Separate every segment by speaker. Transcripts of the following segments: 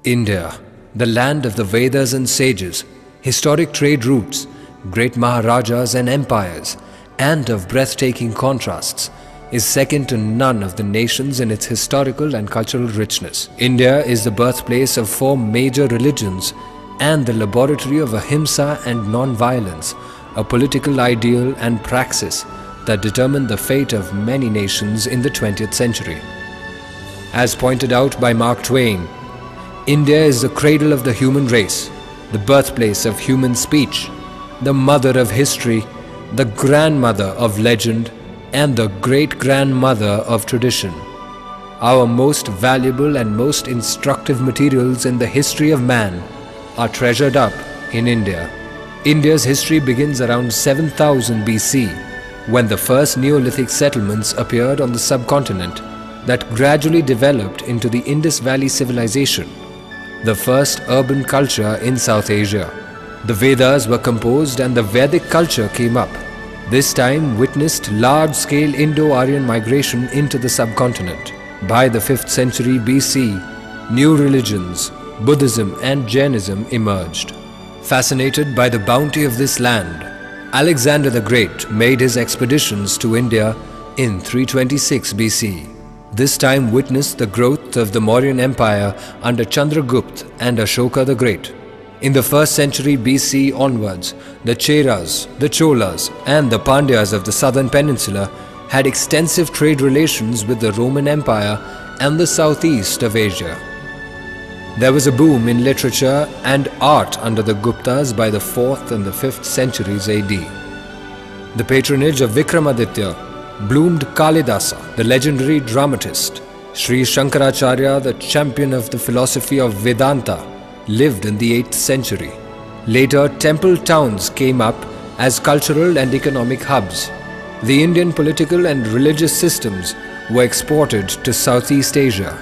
Speaker 1: India, the land of the Vedas and sages, historic trade routes, great Maharajas and empires, and of breathtaking contrasts, is second to none of the nations in its historical and cultural richness. India is the birthplace of 4 major religions and the laboratory of ahimsa and non-violence, a political ideal and praxis that determined the fate of many nations in the 20th century. As pointed out by Mark Twain, India is the cradle of the human race, the birthplace of human speech, the mother of history, the grandmother of legend, and the great-grandmother of tradition. Our most valuable and most instructive materials in the history of man are treasured up in India. India's history begins around 7000 BC, when the first Neolithic settlements appeared on the subcontinent that gradually developed into the Indus Valley civilization, the first urban culture in South Asia. The Vedas were composed and the Vedic culture came up. This time witnessed large-scale Indo-Aryan migration into the subcontinent. By the 5th century BC, new religions, Buddhism and Jainism emerged. Fascinated by the bounty of this land, Alexander the Great made his expeditions to India in 326 BC. This time witnessed the growth of the Mauryan Empire under Chandragupta and Ashoka the Great. In the 1st century BC onwards, the Cheras, the Cholas and the Pandyas of the southern peninsula had extensive trade relations with the Roman Empire and the southeast of Asia. There was a boom in literature and art under the Guptas by the 4th and the 5th centuries AD. The patronage of Vikramaditya bloomed Kalidasa, the legendary dramatist. Sri Shankaracharya, the champion of the philosophy of Vedanta, lived in the 8th century. Later, temple towns came up as cultural and economic hubs. The Indian political and religious systems were exported to Southeast Asia.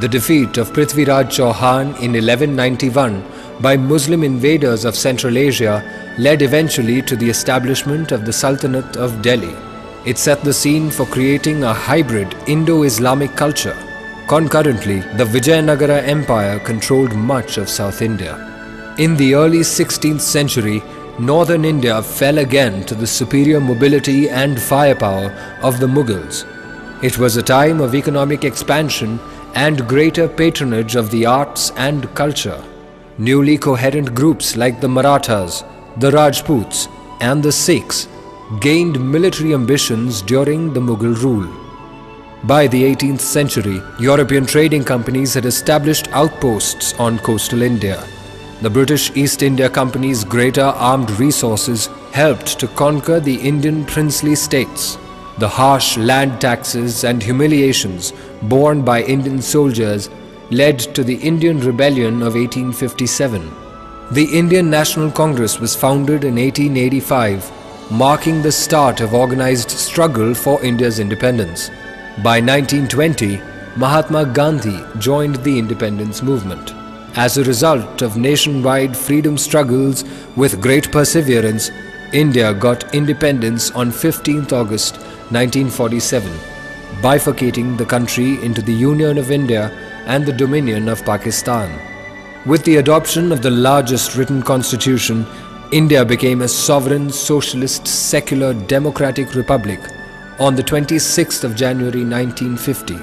Speaker 1: The defeat of Prithviraj Chauhan in 1191 by Muslim invaders of Central Asia led eventually to the establishment of the Sultanate of Delhi. It set the scene for creating a hybrid Indo-Islamic culture. Concurrently, the Vijayanagara Empire controlled much of South India. In the early 16th century, northern India fell again to the superior mobility and firepower of the Mughals. It was a time of economic expansion and greater patronage of the arts and culture. Newly coherent groups like the Marathas, the Rajputs, and the Sikhs gained military ambitions during the Mughal rule. By the 18th century, European trading companies had established outposts on coastal India. The British East India Company's greater armed resources helped to conquer the Indian princely states. The harsh land taxes and humiliations borne by Indian soldiers led to the Indian Rebellion of 1857. The Indian National Congress was founded in 1885, marking the start of organized struggle for India's independence. By 1920, Mahatma Gandhi joined the independence movement. As a result of nationwide freedom struggles with great perseverance, India got independence on 15th August 1947, bifurcating the country into the Union of India and the Dominion of Pakistan. With the adoption of the largest written constitution, India became a sovereign, socialist, secular, democratic republic on the 26th of January 1950.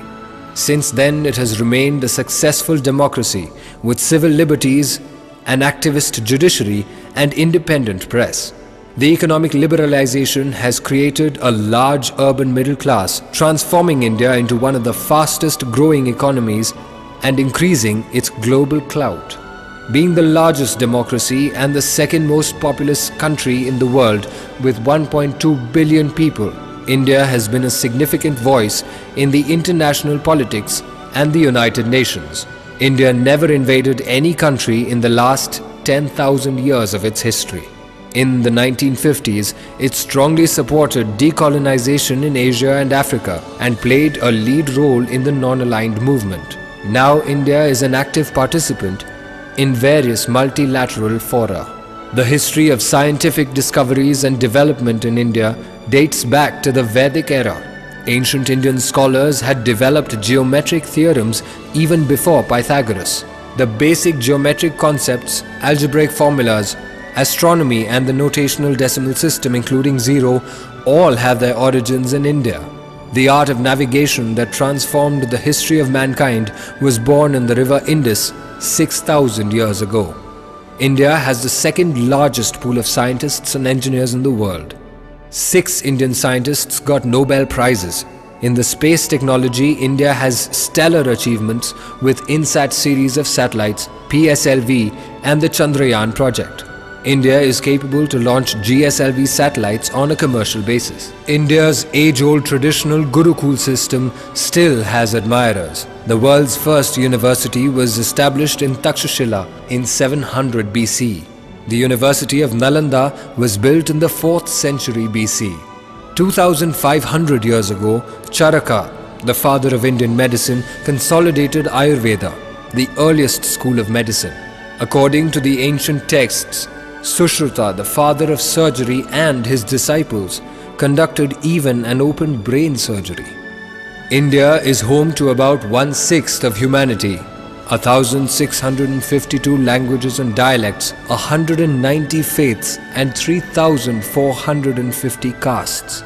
Speaker 1: Since then, it has remained a successful democracy with civil liberties, an activist judiciary, and independent press. The economic liberalization has created a large urban middle class, transforming India into one of the fastest growing economies and increasing its global clout. Being the largest democracy and the second most populous country in the world with 1.2 billion people, India has been a significant voice in the international politics and the United Nations. India never invaded any country in the last 10,000 years of its history. In the 1950s, it strongly supported decolonization in Asia and Africa and played a lead role in the non-aligned movement. Now India is an active participant in various multilateral fora. The history of scientific discoveries and development in India dates back to the Vedic era. Ancient Indian scholars had developed geometric theorems even before Pythagoras. the basic geometric concepts, algebraic formulas, astronomy and the notational decimal system including zero all have their origins in India. The art of navigation that transformed the history of mankind was born in the river Indus 6,000 years ago. India has the second largest pool of scientists and engineers in the world. 6 Indian scientists got Nobel Prizes. In the space technology, India has stellar achievements with INSAT series of satellites, PSLV and the Chandrayaan project. India is capable to launch GSLV satellites on a commercial basis. India's age-old traditional Gurukul system still has admirers. The world's first university was established in Takshashila in 700 BC. The University of Nalanda was built in the 4th century BC. 2,500 years ago, Charaka, the father of Indian medicine, consolidated Ayurveda, the earliest school of medicine. According to the ancient texts, Sushruta, the father of surgery, and his disciples conducted even an open brain surgery. India is home to about 1/6 of humanity, 1,652 languages and dialects, 190 faiths and 3,450 castes.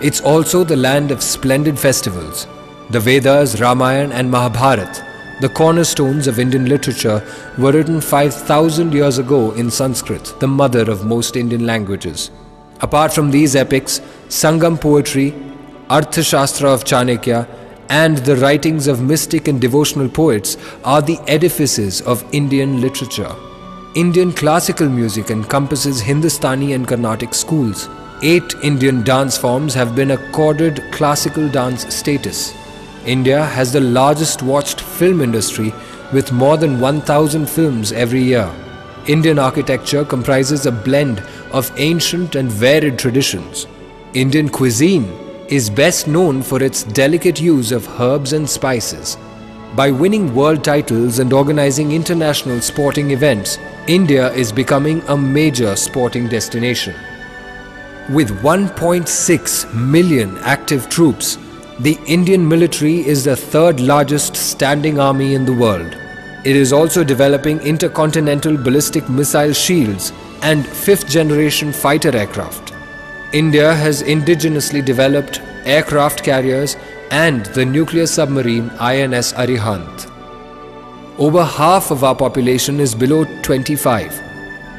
Speaker 1: It's also the land of splendid festivals. The Vedas, Ramayana and Mahabharata, the cornerstones of Indian literature, were written 5,000 years ago in Sanskrit, the mother of most Indian languages. Apart from these epics, Sangam poetry, Arthashastra of Chanakya, and the writings of mystic and devotional poets are the edifices of Indian literature. Indian classical music encompasses Hindustani and Carnatic schools. 8 Indian dance forms have been accorded classical dance status. India has the largest watched film industry with more than 1,000 films every year. Indian architecture comprises a blend of ancient and varied traditions. Indian cuisine is best known for its delicate use of herbs and spices. By winning world titles and organizing international sporting events, India is becoming a major sporting destination. With 1.6 million active troops, the Indian military is the 3rd largest standing army in the world. It is also developing intercontinental ballistic missile shields and 5th generation fighter aircraft. India has indigenously developed aircraft carriers and the nuclear submarine INS Arihant. Over half of our population is below 25.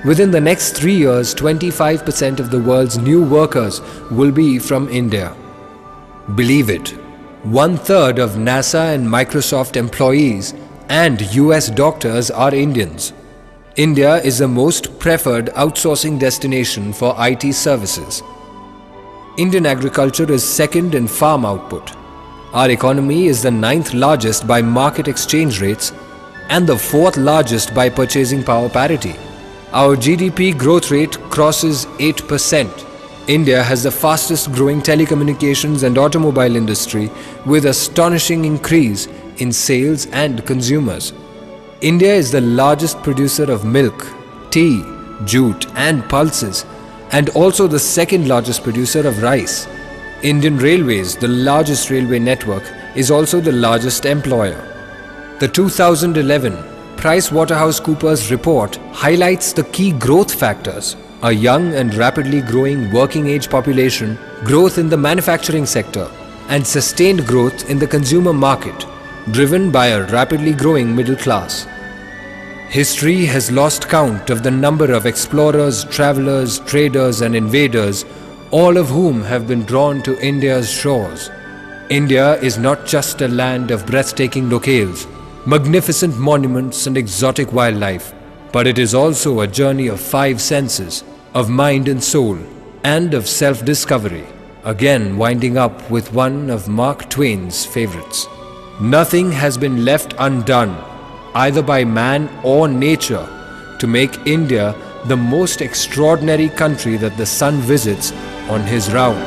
Speaker 1: Within the next 3 years, 25% of the world's new workers will be from India. Believe it, 1/3 of NASA and Microsoft employees and US doctors are Indians. India is the most preferred outsourcing destination for IT services. Indian agriculture is second in farm output. Our economy is the 9th largest by market exchange rates and the 4th largest by purchasing power parity. Our GDP growth rate crosses 8%. India has the fastest growing telecommunications and automobile industry with astonishing increase in sales and consumers. India is the largest producer of milk, tea, jute and pulses, and also the 2nd largest producer of rice. Indian Railways, the largest railway network, is also the largest employer. The 2011 PricewaterhouseCoopers report highlights the key growth factors: a young and rapidly growing working age population, growth in the manufacturing sector, and sustained growth in the consumer market, driven by a rapidly growing middle class. History has lost count of the number of explorers, travelers, traders and invaders, all of whom have been drawn to India's shores. India is not just a land of breathtaking locales, magnificent monuments and exotic wildlife, but it is also a journey of 5 senses, of mind and soul, and of self-discovery, again winding up with one of Mark Twain's favorites. Nothing has been left undone, either by man or nature, to make India the most extraordinary country that the sun visits on his round.